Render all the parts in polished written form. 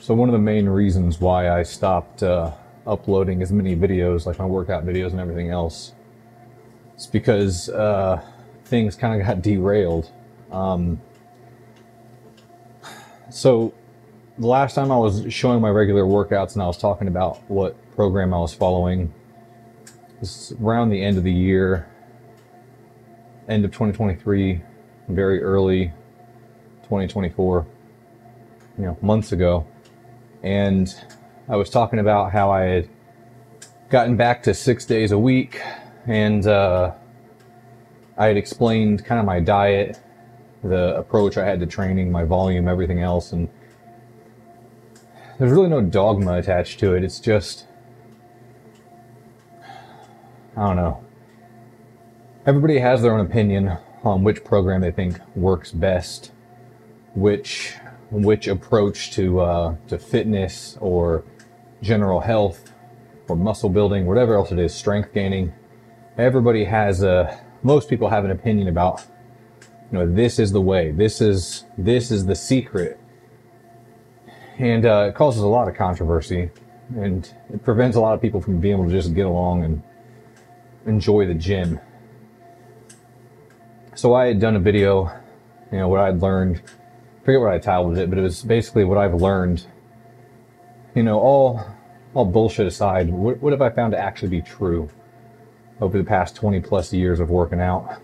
So one of the main reasons why I stopped uploading as many videos, like my workout videos and everything else, is because things kind of got derailed. So the last time I was showing my regular workouts and I was talking about what program I was following, was around the end of the year, end of 2023, very early 2024, months ago. And I was talking about how I had gotten back to 6 days a week, and I had explained kind of my diet, the approach I had to training, my volume, everything else. And there's really no dogma attached to it. It's just, I don't know. Everybody has their own opinion on which program they think works best, which approach to fitness or general health or muscle building, whatever else it is, strength gaining. Everybody has most people have an opinion about, this is the way, this is the secret. And it causes a lot of controversy, and it prevents a lot of people from being able to just get along and enjoy the gym. So I had done a video, what I'd learned. I forget what I titled it, but it was basically what I've learned. All bullshit aside, what have I found to actually be true over the past 20 plus years of working out?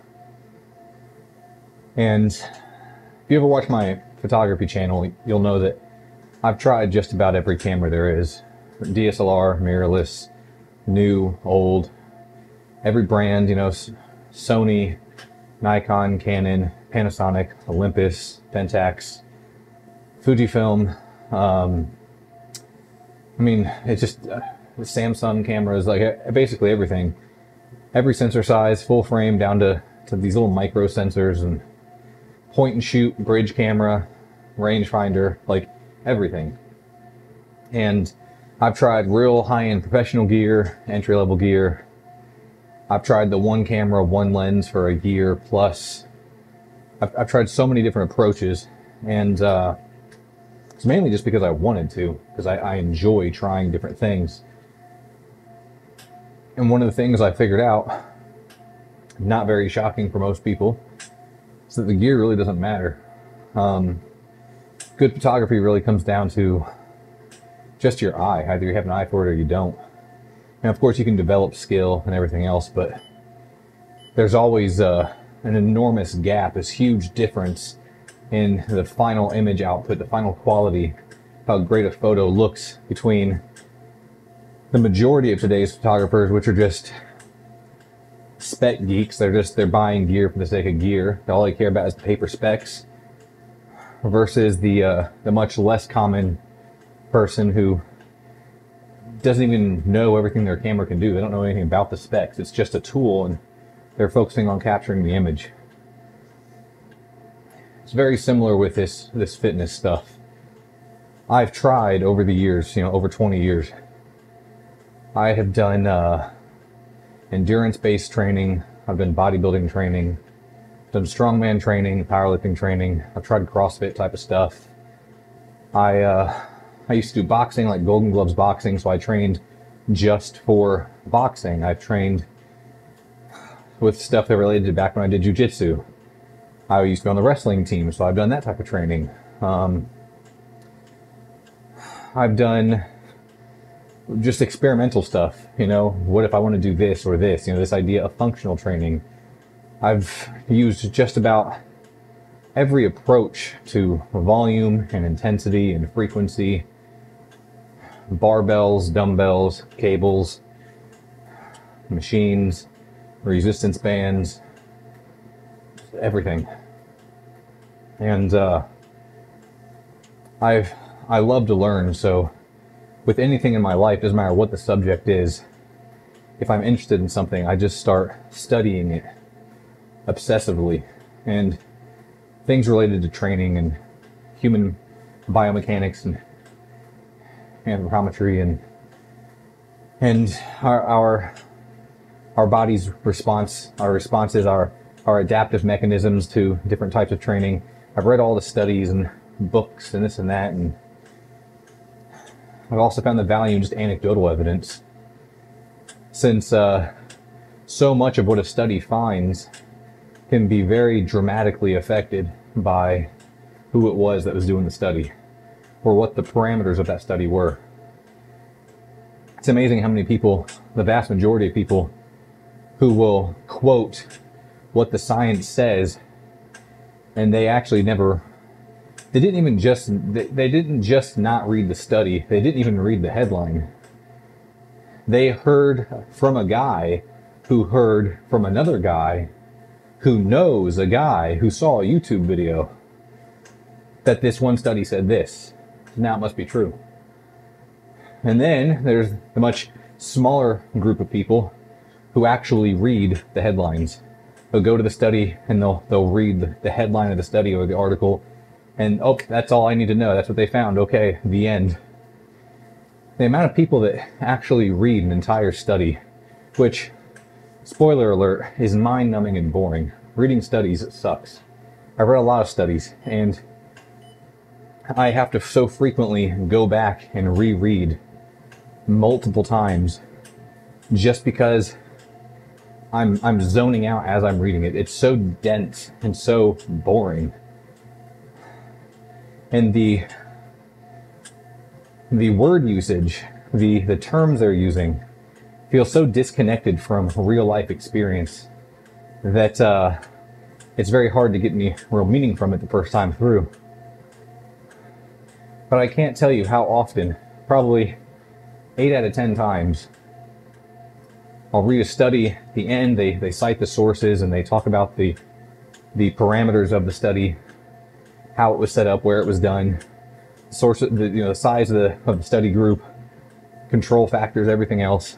And if you ever watch my photography channel, you'll know that I've tried just about every camera there is. DSLR, mirrorless, new, old, every brand, Sony, Nikon, Canon, Panasonic, Olympus, Pentax, Fujifilm. It's just the Samsung cameras, like basically everything. Every sensor size, full frame, down to these little micro sensors, and point and shoot, bridge camera, rangefinder, like everything. And I've tried real high-end professional gear, entry-level gear. I've tried the one camera, one lens for a year plus. I've tried so many different approaches, and it's mainly just because I wanted to, because I enjoy trying different things. And one of the things I figured out, not very shocking for most people, is that the gear really doesn't matter. Good photography really comes down to just your eye. Either you have an eye for it or you don't. And of course you can develop skill and everything else, but there's always an enormous gap, this huge difference in the final image output, the final quality, how great a photo looks between the majority of today's photographers, which are just spec geeks. They're buying gear for the sake of gear. All they care about is the paper specs, versus the much less common person who doesn't even know everything their camera can do. They don't know anything about the specs. It's just a tool, and they're focusing on capturing the image. It's very similar with this fitness stuff. I've tried over the years, over 20 years. I have done endurance-based training. I've done bodybuilding training. I've done strongman training, powerlifting training. I've tried CrossFit type of stuff. I used to do boxing, like Golden Gloves boxing, so I trained just for boxing. I've trained with stuff that related to back when I did jiu-jitsu. I used to be on the wrestling team, so I've done that type of training. I've done just experimental stuff, what if I want to do this or this, this idea of functional training. I've used just about every approach to volume and intensity and frequency, barbells, dumbbells, cables, machines, resistance bands, everything. And I love to learn, so with anything in my life, doesn't matter what the subject is, if I'm interested in something, I just start studying it obsessively. And things related to training and human biomechanics and anthropometry and our body's response, our responses, our adaptive mechanisms to different types of training. I've read all the studies and books and this and that, and I've also found the value in just anecdotal evidence, since so much of what a study finds can be very dramatically affected by who it was that was doing the study, or what the parameters of that study were. It's amazing how many people, the vast majority of people, who will quote what the science says, and they actually never, they didn't just not read the study, they didn't even read the headline. They heard from a guy who heard from another guy who knows a guy who saw a YouTube video that this one study said this. Now it must be true. And then there's the much smaller group of people who actually read the headlines. They'll go to the study and they'll read the headline of the study or the article, and oh, that's all I need to know. That's what they found. Okay, the end. The amount of people that actually read an entire study, which, spoiler alert, is mind-numbing and boring. Reading studies sucks. I've read a lot of studies, and I have to so frequently go back and reread multiple times just because I'm zoning out as I'm reading it. It's so dense and so boring. And the word usage, the terms they're using, feel so disconnected from real life experience that it's very hard to get any real meaning from it the first time through. But I can't tell you how often, probably 8 out of 10 times, I'll read a study. At the end, they cite the sources and they talk about the parameters of the study, how it was set up, where it was done, the size of the study group, control factors, everything else.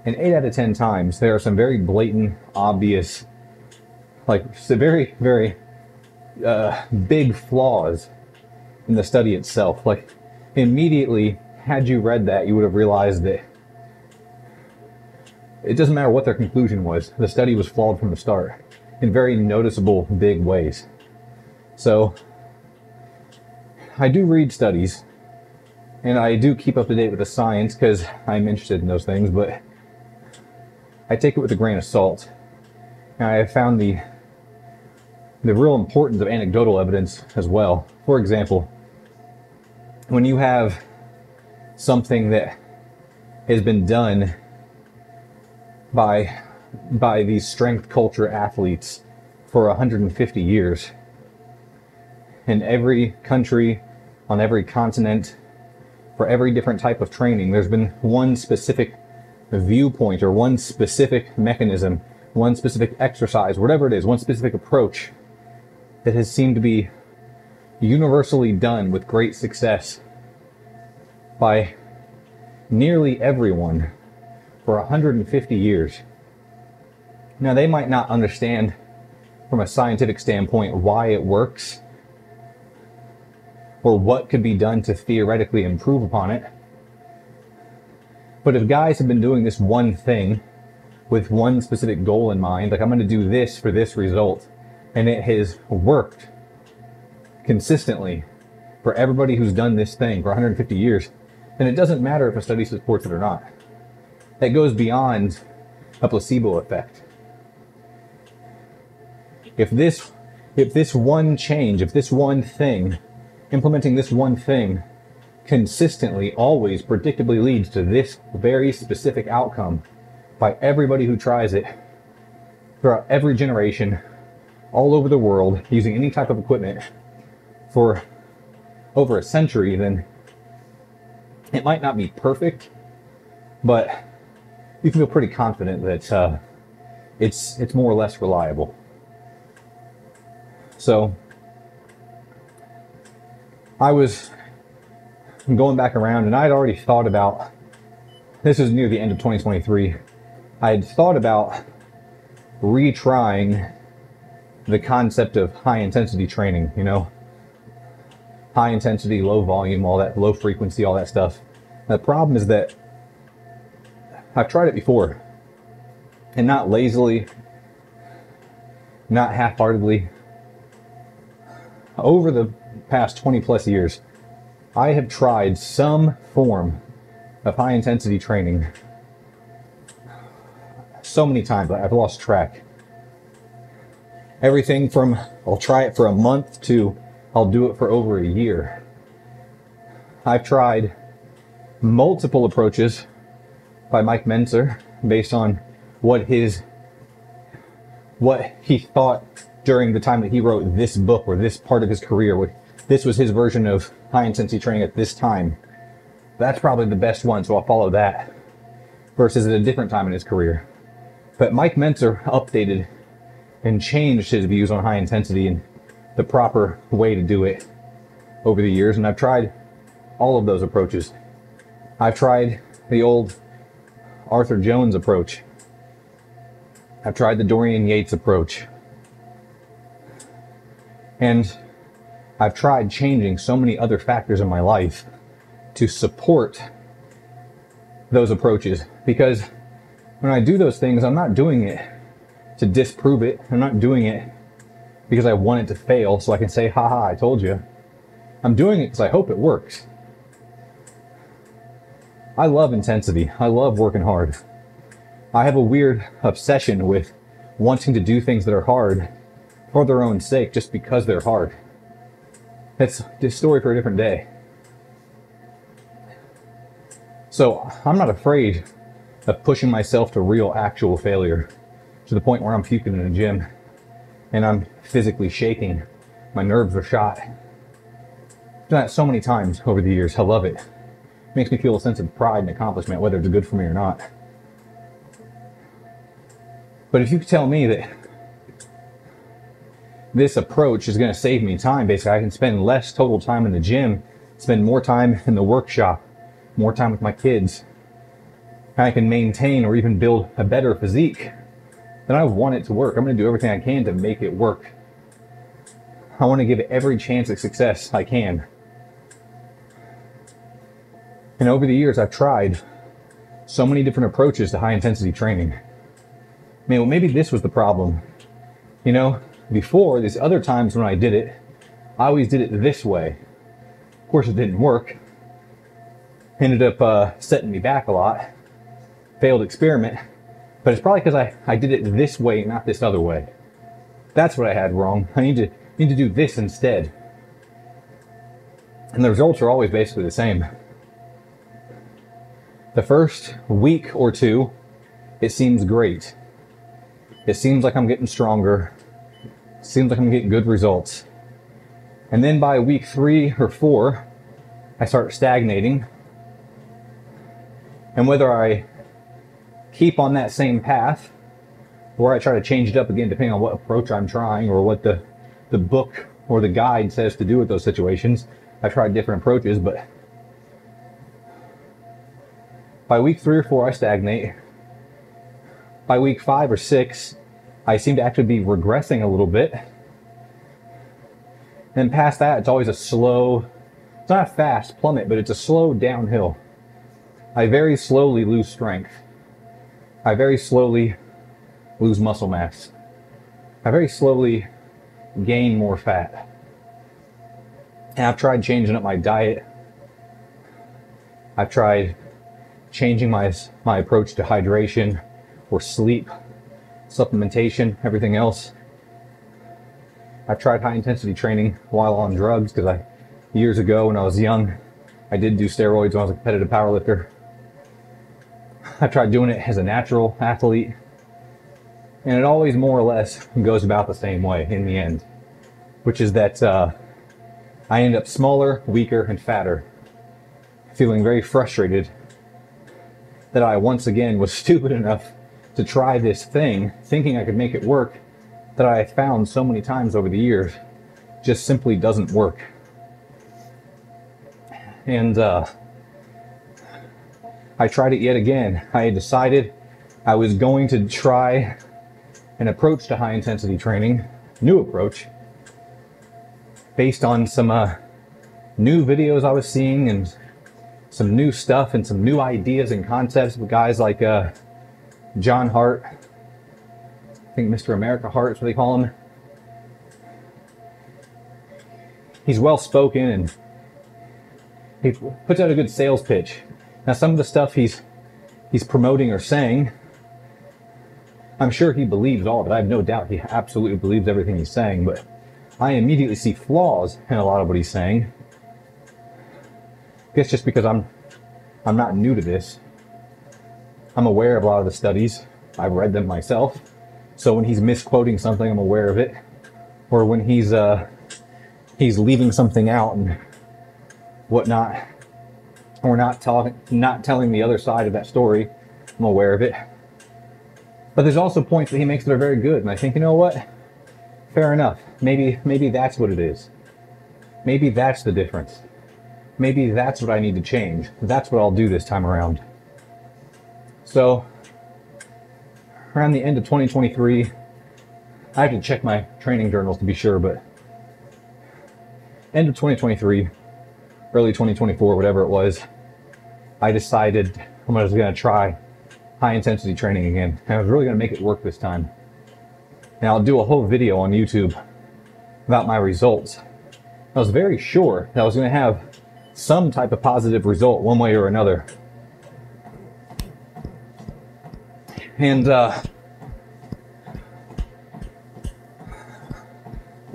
And 8 out of 10 times, there are some very blatant, obvious, like very, very big flaws in the study itself. Like, immediately, had you read that, you would have realized that it doesn't matter what their conclusion was. The study was flawed from the start in very noticeable, big ways. So, I do read studies, and I do keep up to date with the science because I'm interested in those things, but I take it with a grain of salt. And I have found the real importance of anecdotal evidence as well. For example, when you have something that has been done by these strength culture athletes for 150 years, in every country, on every continent, for every different type of training, there's been one specific viewpoint or one specific mechanism, one specific exercise, whatever it is, one specific approach that has seemed to be universally done with great success by nearly everyone for 150 years. Now, they might not understand from a scientific standpoint why it works or what could be done to theoretically improve upon it. But if guys have been doing this one thing with one specific goal in mind, like I'm going to do this for this result, and it has worked consistently for everybody who's done this thing for 150 years, then it doesn't matter if a study supports it or not. That goes beyond a placebo effect. If this one change, if this one thing, implementing this one thing consistently, always, predictably leads to this very specific outcome by everybody who tries it throughout every generation, all over the world, using any type of equipment for over a century, then it might not be perfect, but you can feel pretty confident that it's more or less reliable. So I was going back around, and I had already thought about, this is near the end of 2023, I had thought about retrying the concept of high intensity training, you know, high intensity, low volume, all that, low frequency, all that stuff. The problem is that I've tried it before, and not lazily, not half-heartedly. Over the past 20 plus years, I have tried some form of high intensity training so many times I've lost track. Everything from I'll try it for a month to I'll do it for over a year. I've tried multiple approaches by Mike Mentzer based on what he thought during the time that he wrote this book or this part of his career. This was his version of high intensity training at this time. That's probably the best one, so I'll follow that versus at a different time in his career. But Mike Mentzer updated and changed his views on high intensity and the proper way to do it over the years, and I've tried all of those approaches. I've tried the old Arthur Jones approach. I've tried the Dorian Yates approach. And I've tried changing so many other factors in my life to support those approaches, because when I do those things, I'm not doing it to disprove it. I'm not doing it because I want it to fail so I can say, haha, I told you. I'm doing it because I hope it works. I love intensity. I love working hard. I have a weird obsession with wanting to do things that are hard for their own sake just because they're hard. That's a story for a different day. So I'm not afraid of pushing myself to real actual failure, to the point where I'm puking in a gym and I'm physically shaking. My nerves are shot. I've done that so many times over the years. I love it. It makes me feel a sense of pride and accomplishment, whether it's good for me or not. But if you could tell me that this approach is going to save me time, basically I can spend less total time in the gym, spend more time in the workshop, more time with my kids, and I can maintain or even build a better physique, then I want it to work. I'm going to do everything I can to make it work. I want to give it every chance of success I can. And over the years, I've tried so many different approaches to high intensity training. I mean, well, maybe this was the problem. You know, before, these other times when I did it, I always did it this way. Of course, it didn't work. Ended up setting me back a lot. Failed experiment. But it's probably because I did it this way, not this other way. That's what I had wrong. I need to do this instead. And the results are always basically the same. The first week or two, it seems great. It seems like I'm getting stronger. It seems like I'm getting good results. And then by week 3 or 4, I start stagnating. And whether I keep on that same path, or I try to change it up again depending on what approach I'm trying or what the book or the guide says to do with those situations. I've tried different approaches, but by week 3 or 4 I stagnate. By week 5 or 6 I seem to actually be regressing a little bit. And past that it's always a slow, it's not a fast plummet, but it's a slow downhill. I very slowly lose strength. I very slowly lose muscle mass. I very slowly gain more fat. And I've tried changing up my diet. I've tried changing my approach to hydration or sleep, supplementation, everything else. I've tried high intensity training while on drugs because years ago when I was young, I did do steroids when I was a competitive powerlifter. I tried doing it as a natural athlete, and it always more or less goes about the same way in the end, which is that I end up smaller, weaker, and fatter, feeling very frustrated that I once again was stupid enough to try this thing, thinking I could make it work, that I found so many times over the years just simply doesn't work. And I tried it yet again. I had decided I was going to try an approach to high intensity training, new approach, based on some new videos I was seeing and some new stuff and some new ideas and concepts with guys like John Hart. I think Mr. America Hart is what they call him. He's well spoken and He puts out a good sales pitch. Now, some of the stuff he's promoting or saying, I'm sure he believes all of it. I have no doubt he absolutely believes everything he's saying, but I immediately see flaws in a lot of what he's saying. I guess just because I'm not new to this. I'm aware of a lot of the studies. I've read them myself. So when he's misquoting something, I'm aware of it. Or when he's leaving something out and whatnot, or not telling the other side of that story, I'm aware of it. But there's also points that he makes that are very good, and I think, you know what? Fair enough. Maybe that's what it is. Maybe that's the difference. Maybe that's what I need to change. That's what I'll do this time around. So, around the end of 2023, I have to check my training journals to be sure, but end of 2023, early 2024, whatever it was, I decided I was going to try high intensity training again. And I was really going to make it work this time. And I'll do a whole video on YouTube about my results. I was very sure that I was going to have some type of positive result one way or another. And I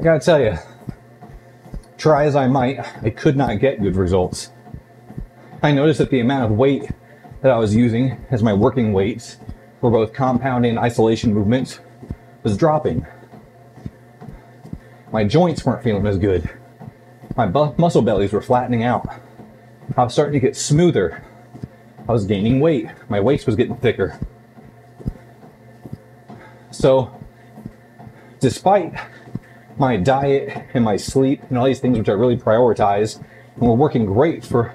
gotta tell you, try as I might, I could not get good results. I noticed that the amount of weight that I was using as my working weights for both compound and isolation movements was dropping. My joints weren't feeling as good. My muscle bellies were flattening out. I was starting to get smoother. I was gaining weight. My waist was getting thicker. So, despite my diet and my sleep and all these things which I really prioritize and were working great for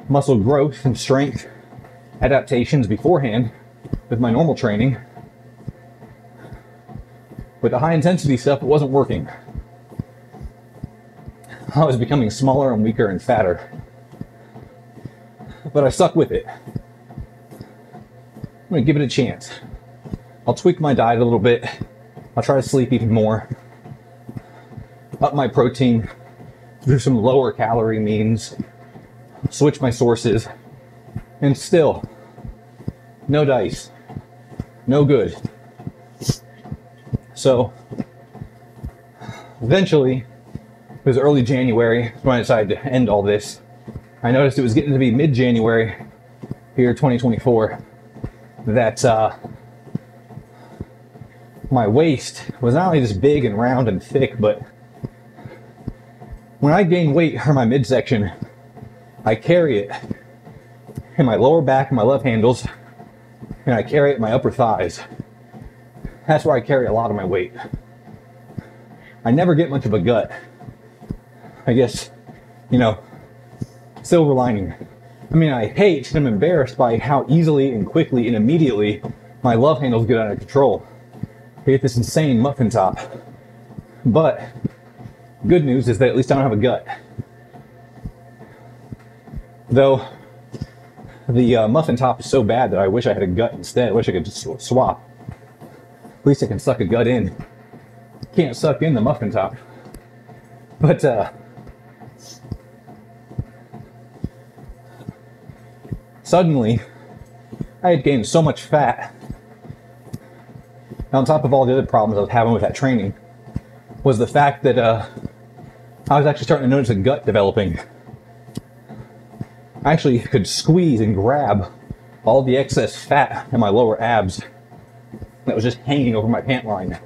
muscle growth and strength adaptations beforehand with my normal training, with the high intensity stuff, it wasn't working. I was becoming smaller and weaker and fatter. But I stuck with it. I'm gonna give it a chance. I'll tweak my diet a little bit. I'll try to sleep even more. Up my protein through some lower calorie means. Switch my sources. And still, no dice. No good. So, eventually, it was early January when I decided to end all this. I noticed it was getting to be mid-January, here 2024, that my waist was not only just big and round and thick, but when I gain weight or my midsection, I carry it in my lower back and my love handles, and I carry it in my upper thighs. That's where I carry a lot of my weight. I never get much of a gut. I guess, you know, silver lining. I mean, I hate and I'm embarrassed by how easily and quickly and immediately my love handles get out of control. I get this insane muffin top. But good news is that at least I don't have a gut. Though the muffin top is so bad that I wish I had a gut instead. I wish I could just swap. At least I can suck a gut in. Can't suck in the muffin top. But suddenly, I had gained so much fat. On top of all the other problems I was having with that training, was the fact that I was actually starting to notice a gut developing. I actually could squeeze and grab all the excess fat in my lower abs that was just hanging over my pant line.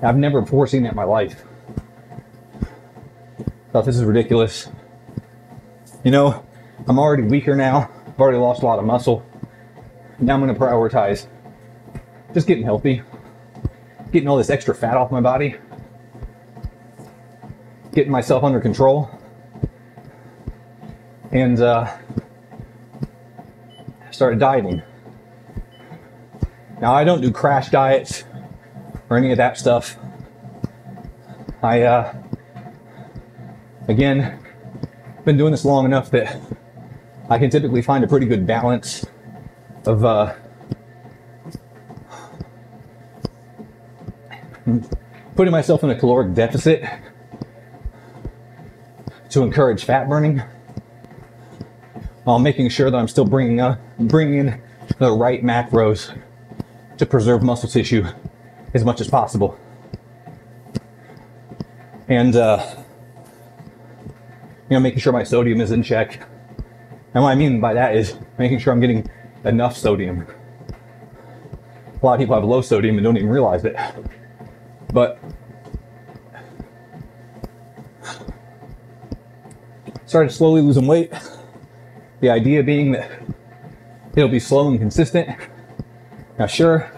I've never before seen that in my life. Thought this is ridiculous. You know, I'm already weaker now. I've already lost a lot of muscle. Now I'm going to prioritize just getting healthy, getting all this extra fat off my body, getting myself under control, and started dieting. Now, I don't do crash diets or any of that stuff. I, again, been doing this long enough that I can typically find a pretty good balance of putting myself in a caloric deficit to encourage fat burning, while making sure that I'm still bringing in the right macros to preserve muscle tissue as much as possible. And making sure my sodium is in check. And what I mean by that is making sure I'm getting enough sodium. A lot of people have low sodium and don't even realize it. But started slowly losing weight. The idea being that it'll be slow and consistent. Now sure,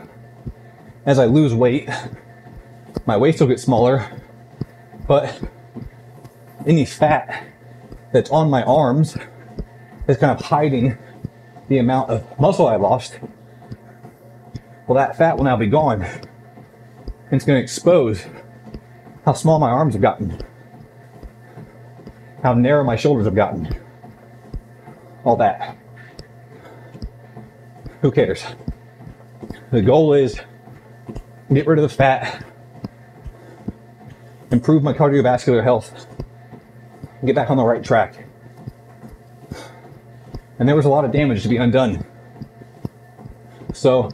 as I lose weight, my waist will get smaller, but any fat that's on my arms is kind of hiding the amount of muscle I lost. Well, that fat will now be gone. And it's going to expose how small my arms have gotten, how narrow my shoulders have gotten, all that. Who cares? The goal is get rid of the fat, improve my cardiovascular health, and get back on the right track. And there was a lot of damage to be undone. So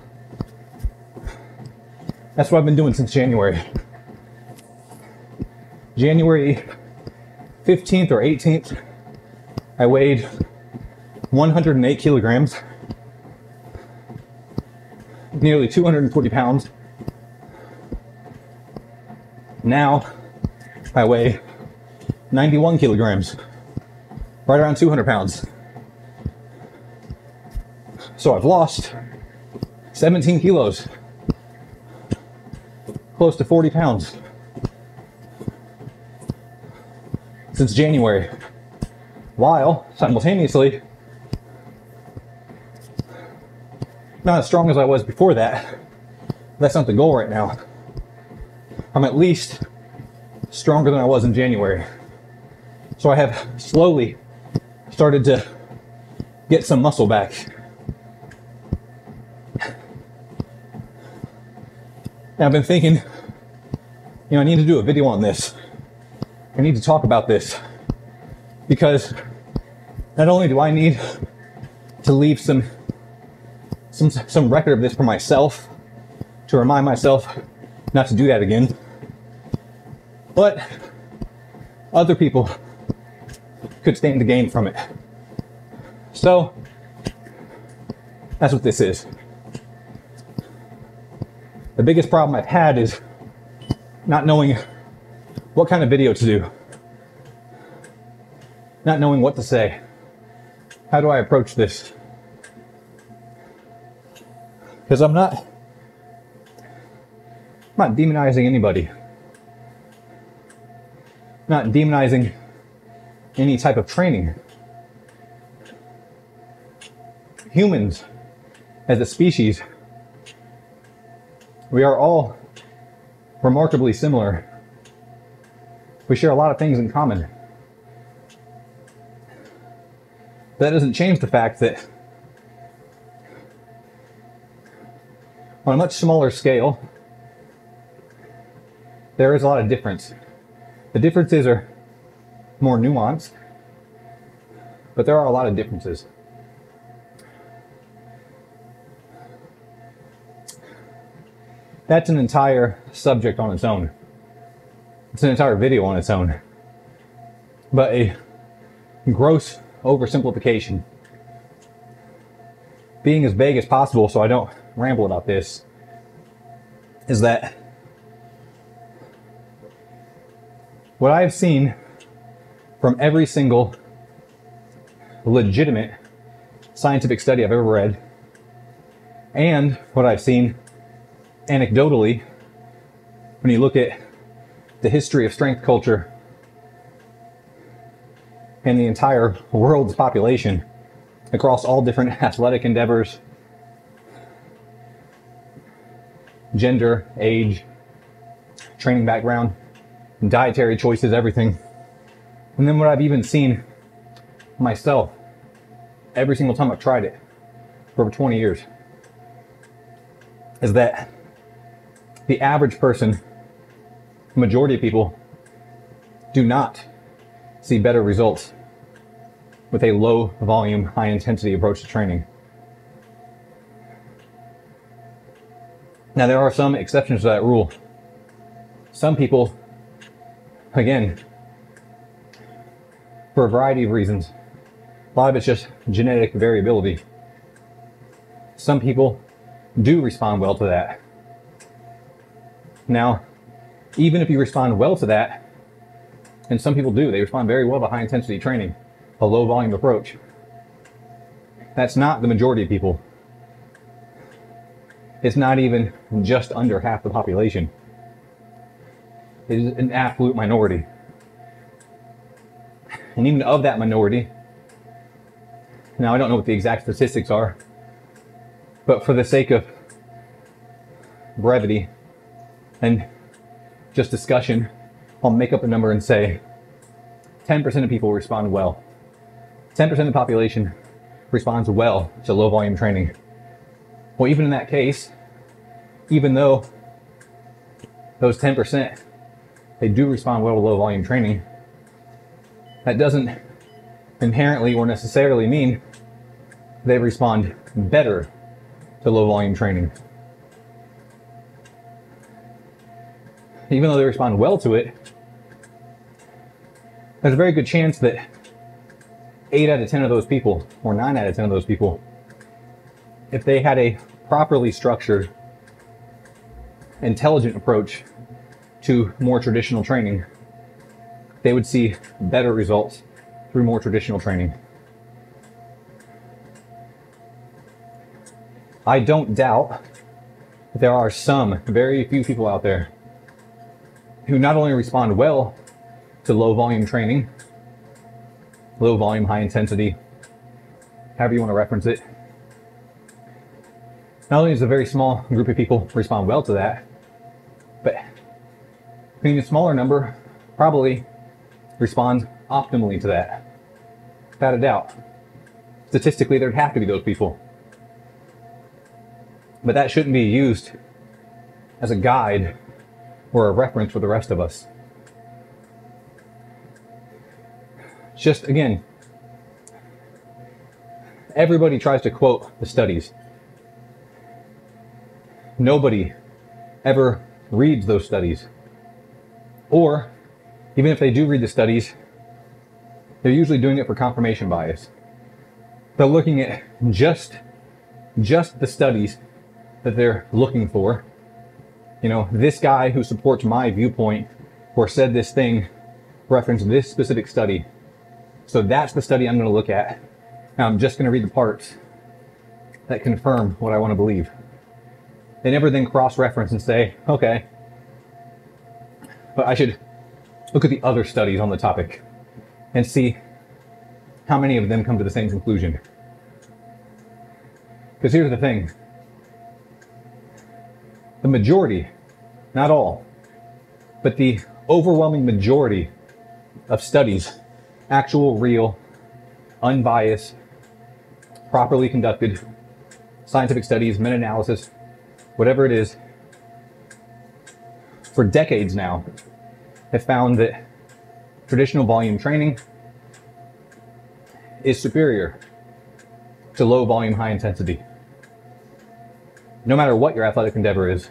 that's what I've been doing since January. January 15th or 18th, I weighed 108 kilograms, nearly 240 pounds. Now I weigh 91 kilograms, right around 200 pounds. So I've lost 17 kilos, close to 40 pounds since January, while simultaneously not as strong as I was before that. That's not the goal right now. I'm at least stronger than I was in January. So I have slowly started to get some muscle back. And I've been thinking, I need to do a video on this. I need to talk about this, because not only do I need to leave some record of this for myself, to remind myself not to do that again, but other people could stand to gain from it. So that's what this is. The biggest problem I've had is not knowing what kind of video to do, not knowing what to say. How do I approach this? Because I'm not demonizing anybody, not demonizing any type of training. Humans, as a species, we are all remarkably similar. We share a lot of things in common. That doesn't change the fact that on a much smaller scale, there is a lot of difference. The differences are more nuanced, but there are a lot of differences. That's an entire subject on its own. It's an entire video on its own. But a gross oversimplification, being as vague as possible so I don't ramble about this, is that what I've seen from every single legitimate scientific study I've ever read, and what I've seen anecdotally when you look at the history of strength culture and the entire world's population across all different athletic endeavors, gender, age, training background, dietary choices, everything. And then what I've even seen myself every single time I've tried it for over 20 years is that the average person, the majority of people, do not see better results with a low volume, high intensity approach to training. Now, there are some exceptions to that rule. Some people, again, for a variety of reasons, a lot of it's just genetic variability. Some people do respond well to that. Now, even if you respond well to that, and some people do, they respond very well to high intensity training, a low volume approach. That's not the majority of people. It's not even just under half the population. It is an absolute minority. And even of that minority, now I don't know what the exact statistics are, but for the sake of brevity and just discussion, I'll make up a number and say 10% of people respond well. 10% of the population responds well to low volume training. Well, even in that case, even though those 10%, they do respond well to low volume training, that doesn't inherently or necessarily mean they respond better to low volume training. Even though they respond well to it, there's a very good chance that 8 out of 10 of those people, or 9 out of 10 of those people, if they had a properly structured, intelligent approach to more traditional training, they would see better results through more traditional training. I don't doubt that there are some, very few people out there who not only respond well to low volume training, low volume, high intensity, however you want to reference it. Not only does a very small group of people respond well to that, but an even smaller number probably respond optimally to that. Without a doubt. Statistically, there'd have to be those people. But that shouldn't be used as a guide or a reference for the rest of us. Just, again, everybody tries to quote the studies. Nobody ever reads those studies. Or, even if they do read the studies, they're usually doing it for confirmation bias. They're looking at just the studies that they're looking for. You know, this guy who supports my viewpoint or said this thing referenced this specific study. So that's the study I'm going to look at. Now I'm just going to read the parts that confirm what I want to believe. They never then cross-reference and say, okay, but I should look at the other studies on the topic and see how many of them come to the same conclusion. Because here's the thing. The majority, not all, but the overwhelming majority of studies, actual, real, unbiased, properly conducted scientific studies, meta-analysis, whatever it is, for decades now, have found that traditional volume training is superior to low volume, high intensity. No matter what your athletic endeavor is.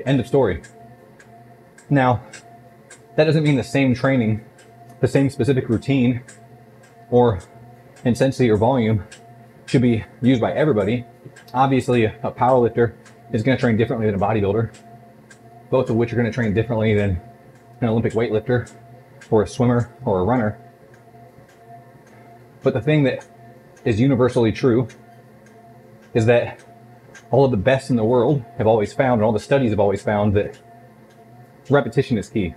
End of story. Now, that doesn't mean the same training, the same specific routine, or intensity or volume should be used by everybody. Obviously, a powerlifter is going to train differently than a bodybuilder, both of which are going to train differently than an Olympic weightlifter, or a swimmer, or a runner. But the thing that is universally true is that all of the best in the world have always found, and all the studies have always found, that repetition is key.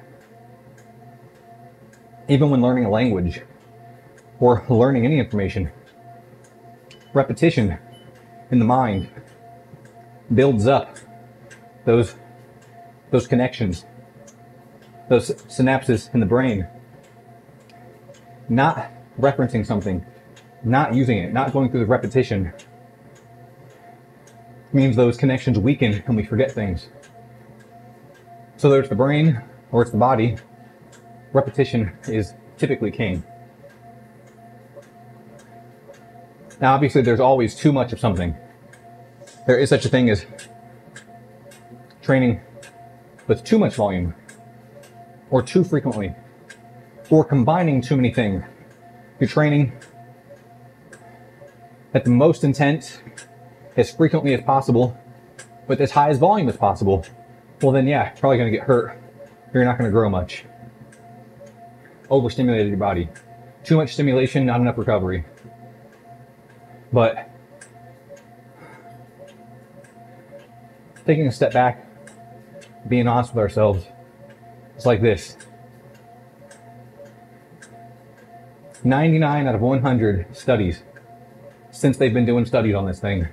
Even when learning a language or learning any information, repetition in the mind builds up those connections, those synapses in the brain. Not referencing something, not using it, not going through the repetition means those connections weaken and we forget things. So whether it's the brain or it's the body, repetition is typically king. Now, obviously, there's always too much of something. There is such a thing as training with too much volume, or too frequently, or combining too many things. You're training at the most intent, as frequently as possible, with as high as volume as possible. Well then, yeah, you're probably going to get hurt. You're not going to grow much. Overstimulated your body. Too much stimulation, not enough recovery. But taking a step back, being honest with ourselves, it's like this. 99 out of 100 studies, since they've been doing studies on this thing,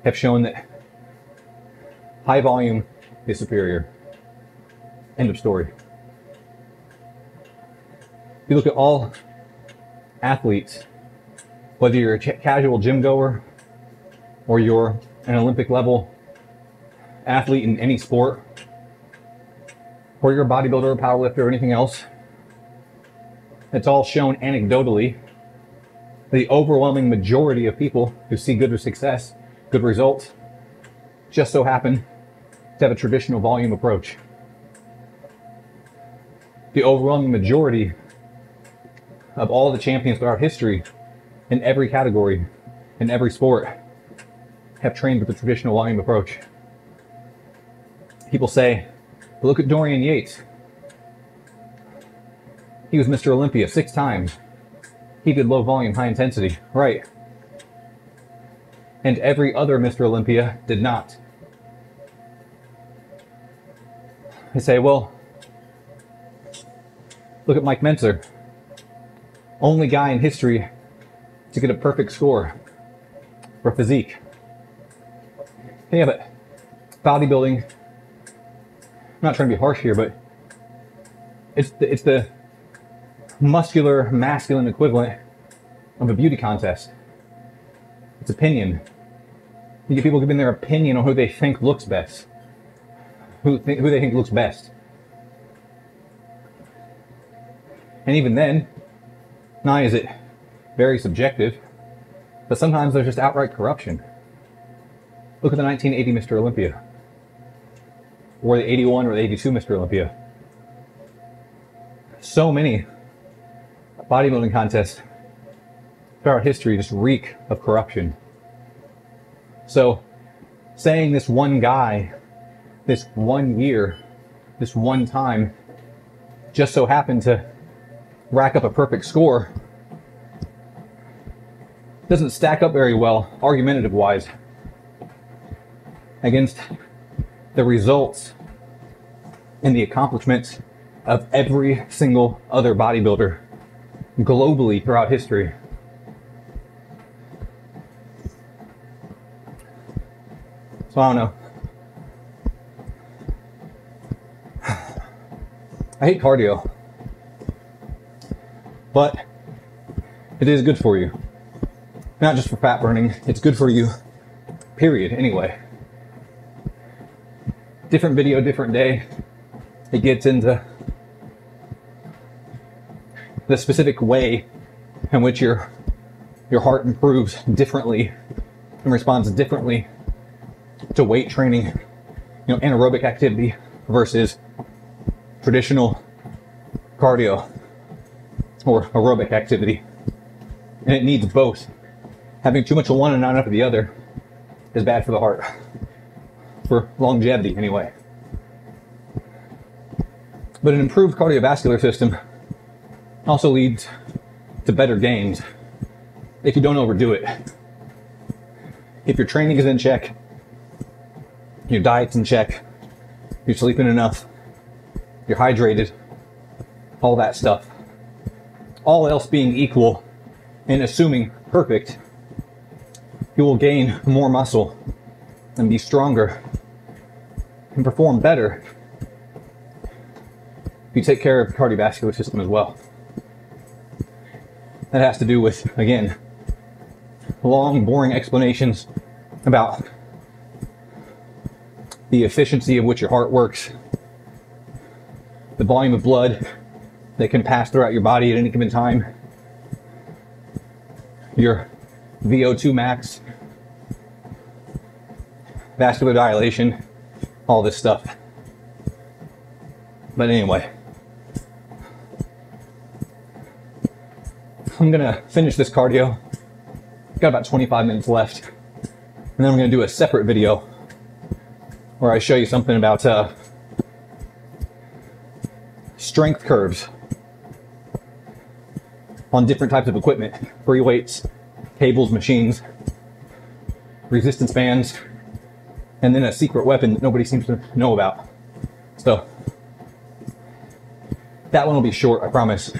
have shown that high volume is superior. End of story. If you look at all athletes, whether you're a casual gym goer or you're an Olympic level athlete in any sport, or you're a bodybuilder or powerlifter or anything else, it's all shown anecdotally. The overwhelming majority of people who see good success, good results, just so happen to have a traditional volume approach. The overwhelming majority of all the champions throughout history, in every category, in every sport, have trained with the traditional volume approach. People say, look at Dorian Yates. He was Mr. Olympia 6 times. He did low volume, high intensity. Right. And every other Mr. Olympia did not. They say, well, look at Mike Mentzer. Only guy in history to get a perfect score for physique. Yeah, but bodybuilding, I'm not trying to be harsh here, but it's the muscular, masculine equivalent of a beauty contest. It's opinion. You get people giving their opinion on who they think looks best. Who they think looks best. And even then, not only is it very subjective, but sometimes there's just outright corruption. Look at the 1980 Mr. Olympia, or the 81 or the 82 Mr. Olympia. So many bodybuilding contests throughout history just reek of corruption. So saying this one guy, this one year, this one time, just so happened to rack up a perfect score doesn't stack up very well, argumentative wise, against the results and the accomplishments of every single other bodybuilder globally throughout history. So I don't know. I hate cardio, but it is good for you. Not just for fat burning, it's good for you, period, anyway. Different video, different day. It gets into the specific way in which your heart improves differently and responds differently to weight training, anaerobic activity versus traditional cardio or aerobic activity. And it needs both. Having too much of one and not enough of the other is bad for the heart. For longevity, anyway. But an improved cardiovascular system also leads to better gains if you don't overdo it. If your training is in check, your diet's in check, you're sleeping enough, you're hydrated, all that stuff. All else being equal and assuming perfect, you will gain more muscle and be stronger and perform better if you take care of the cardiovascular system as well. That has to do with, again, long, boring explanations about the efficiency of which your heart works, the volume of blood that can pass throughout your body at any given time, your VO2 max, vascular dilation, all this stuff. But anyway, I'm gonna finish this cardio. Got about 25 minutes left. And then I'm gonna do a separate video where I show you something about strength curves on different types of equipment, free weights, cables, machines, resistance bands, and then a secret weapon that nobody seems to know about. So that one will be short, I promise,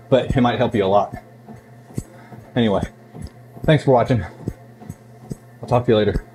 but it might help you a lot. Anyway, thanks for watching. I'll talk to you later.